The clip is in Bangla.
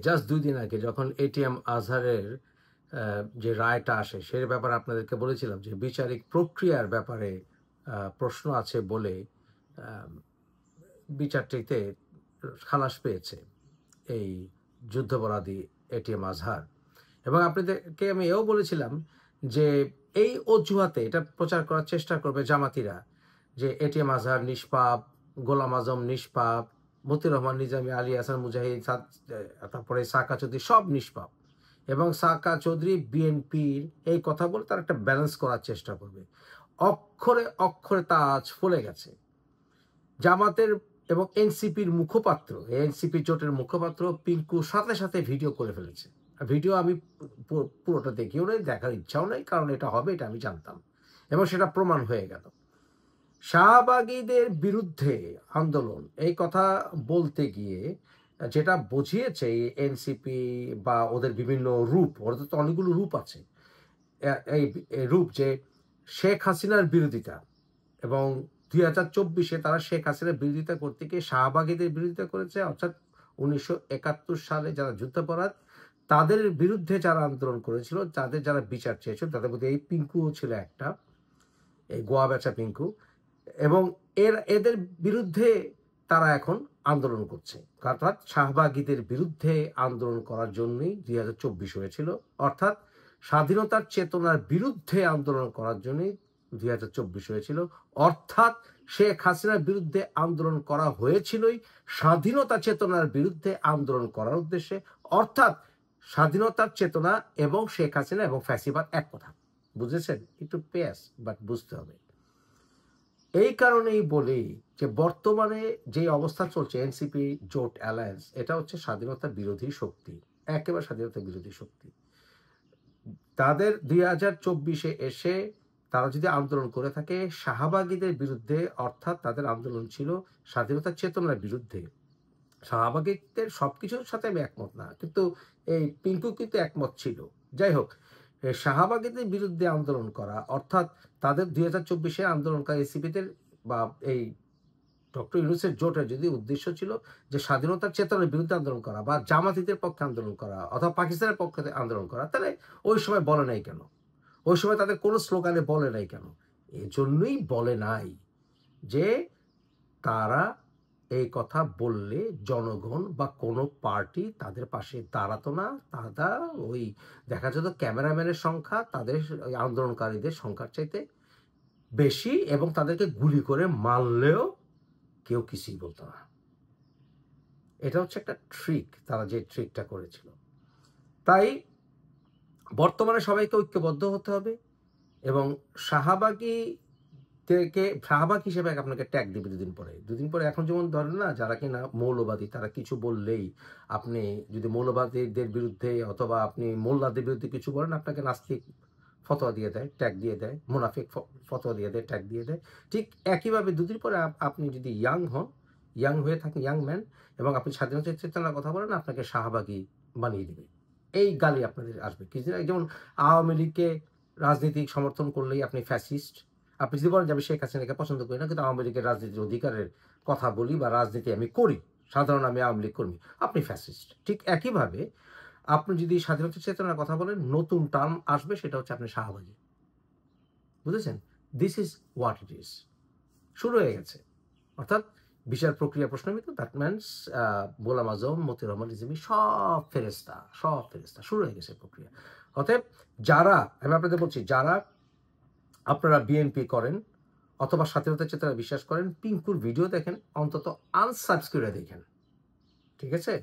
জাস্ট 2 দিন আগে যখন এটিএম আজহারের যে রায়টা আসে সেই ব্যাপারে আপনাদেরকে বলেছিলাম যে বিচারিক প্রক্রিয়ার ব্যাপারে প্রশ্ন আছে বলে বিচারটিতে খালাস পেয়েছে এই যুদ্ধাপরাধী এটিএম আজহার। এবং আপনাদেরকে আমি এও বলেছিলাম যে এই অজুহাতে এটা প্রচার করার চেষ্টা করবে জামাতিরা যে এটিএম আজহার নিষ্পাপ, গোলাম আজম নিষ্পাপ, মতিউর রহমান নিজামী, আলী হাসান মুজাহিদ, তারপরে সাকা চৌধুরী সব নিষ্পাপ, এবং সাকা চৌধুরী বিএনপির এই কথা বলে তার একটা ব্যালেন্স করার চেষ্টা করবে। অক্ষরে অক্ষরে তা আজ ফলে গেছে। জামাতের এবং এনসিপির মুখপাত্র, এনসিপি জোটের মুখপাত্র পিঙ্কু সাথে সাথে ভিডিও করে ফেলেছে। ভিডিও আমি পুরোটা দেখিও নাই, দেখার ইচ্ছাও নাই, কারণ এটা হবে এটা আমি জানতাম, এবং সেটা প্রমাণ হয়ে গেল। শাহবাগীদের বিরুদ্ধে আন্দোলন এই কথা বলতে গিয়ে যেটা বুঝিয়েছে এনসিপি বা ওদের বিভিন্ন রূপ, ওদের তো অনেকগুলো রূপ আছে, এই রূপ যে শেখ হাসিনার বিরোধিতা, এবং 2024-এ তারা শেখ হাসিনার বিরোধিতা করতে গিয়ে শাহবাগীদের বিরোধিতা করেছে, অর্থাৎ 1971 সালে যারা যুদ্ধাপরাধ তাদের বিরুদ্ধে যারা আন্দোলন করেছিল, তাদের যারা বিচার চেয়েছিল, তাদের মধ্যে এই পিঙ্কু ছিল একটা, এই গোয়া বেচা পিঙ্কু, এবং এদের বিরুদ্ধে তারা এখন আন্দোলন করছে। অর্থাৎ শাহবাগীদের বিরুদ্ধে আন্দোলন করার জন্যই 2024 হয়েছিল, অর্থাৎ স্বাধীনতার চেতনার বিরুদ্ধে আন্দোলন করার জন্যই 2024 হয়েছিল, অর্থাৎ শেখ হাসিনার বিরুদ্ধে আন্দোলন করা হয়েছিলই স্বাধীনতা চেতনার বিরুদ্ধে আন্দোলন করার উদ্দেশ্যে, অর্থাৎ স্বাধীনতার চেতনা এবং শেখ হাসিনা এবং ফ্যাসিবাদ এক কথা। বুঝেছেন? একটু পেস, বাট বুঝতে হবে। এই কারণেই বলি যে বর্তমানে যে অবস্থা চলছে এনসিপি জোট অ্যালায়েন্স, এটা হচ্ছে স্বাধীনতা বিরোধী শক্তি, একেবারে স্বাধীনতা বিরোধী শক্তি। তাদের 2024-এ এসে তারা যদি আন্দোলন করে থাকে শাহবাগীদের বিরুদ্ধে, অর্থাৎ তাদের আন্দোলন ছিল স্বাধীনতার চেতনার বিরুদ্ধে। শাহবাগীদের সবকিছুর সাথে আমি একমত না, কিন্তু এই পিঙ্কু কিন্তু একমত ছিল। যাই হোক, শাহবাগীদের বিরুদ্ধে আন্দোলন করা, অর্থাৎ তাদের 2024-এ আন্দোলনকারী এনসিপিদের বা এই ডক্টর ইউনূসের জোটের যদি উদ্দেশ্য ছিল যে স্বাধীনতার চেতনার বিরুদ্ধে আন্দোলন করা বা জামাতিদের পক্ষে আন্দোলন করা অথবা পাকিস্তানের পক্ষে আন্দোলন করা, তাহলে ওই সময় বলে নাই কেন? ওই সময় তাদের কোনো স্লোগানে বলে নাই কেন? এজন্যই বলে নাই যে তারা এই কথা বললে জনগণ বা কোনো পার্টি তাদের পাশে দাঁড়াতো না। তারা ওই দেখা যেত ক্যামেরাম্যানের সংখ্যা তাদের আন্দোলনকারীদের সংখ্যার চাইতে বেশি, এবং তাদেরকে গুলি করে মারলেও কেউ কিছুই বলতো না। এটা হচ্ছে একটা ট্রিক, তারা যে ট্রিকটা করেছিল। তাই বর্তমানে সবাইকে ঐক্যবদ্ধ হতে হবে, এবং শাহবাগ হিসেবে আপনাকে ট্যাগ দিবে দুদিন পরে। এখন যেমন ধরেন না, যারা কিনা মৌলবাদী, তারা কিছু বললেই আপনি যদি মৌলবাদীদের বিরুদ্ধে অথবা আপনি মোল্লাদের বিরুদ্ধে কিছু বলেন, আপনাকে নাস্তিক ফতোয়া দিয়ে দেয়, ট্যাগ দিয়ে দেয়, মুনাফিক ফতোয়া দিয়ে দেয়, ট্যাগ দিয়ে দেয়। ঠিক একইভাবে দুদিন পরে আপনি যদি ইয়াং হয়ে থাকেন, ইয়াং ম্যান, এবং আপনি স্বাধীনতা চেতনার কথা বলেন, আপনাকে শাহবাগী বানিয়ে দেবে। এই গালি আপনাদের আসবে। কিছুদিন আগে যেমন আওয়ামী লীগকে রাজনীতিক সমর্থন করলেই আপনি ফ্যাসিস্ট। আপনি যদি বলেন যে আমি শেখ হাসিনাকে পছন্দ করি না, কিন্তু আওয়ামী লীগের রাজনীতির অধিকারের কথা বলি বা রাজনীতি আমি করি, সাধারণ আমি আওয়ামী লীগ কর্মী, আপনি ফ্যাসিস্ট। ঠিক একইভাবে আপনি যদি স্বাধীনতা চেতনার কথা বলেন, নতুন টার্ম আসবে, সেটা হচ্ছে আপনি শাহবাগী। বুঝেছেন? This is what it is. শুরু হয়ে গেছে। অর্থাৎ বিচার প্রক্রিয়া প্রশ্নবিদ্ধ, দ্যাট মিনস গোলাম আজম, মতিউর রহমান নিজামী সব ফেরেস্তা শুরু হয়ে গেছে প্রক্রিয়া। অতএব যারা, আমি আপনাদের বলছি, যারা আপনারা বিএনপি করেন অথবা স্বাধীনতা চেতনা বিশ্বাস করেন, পিঙ্কুর ভিডিও দেখেন, অন্তত আনসাবস্ক্রাইব দেখেন, ঠিক আছে?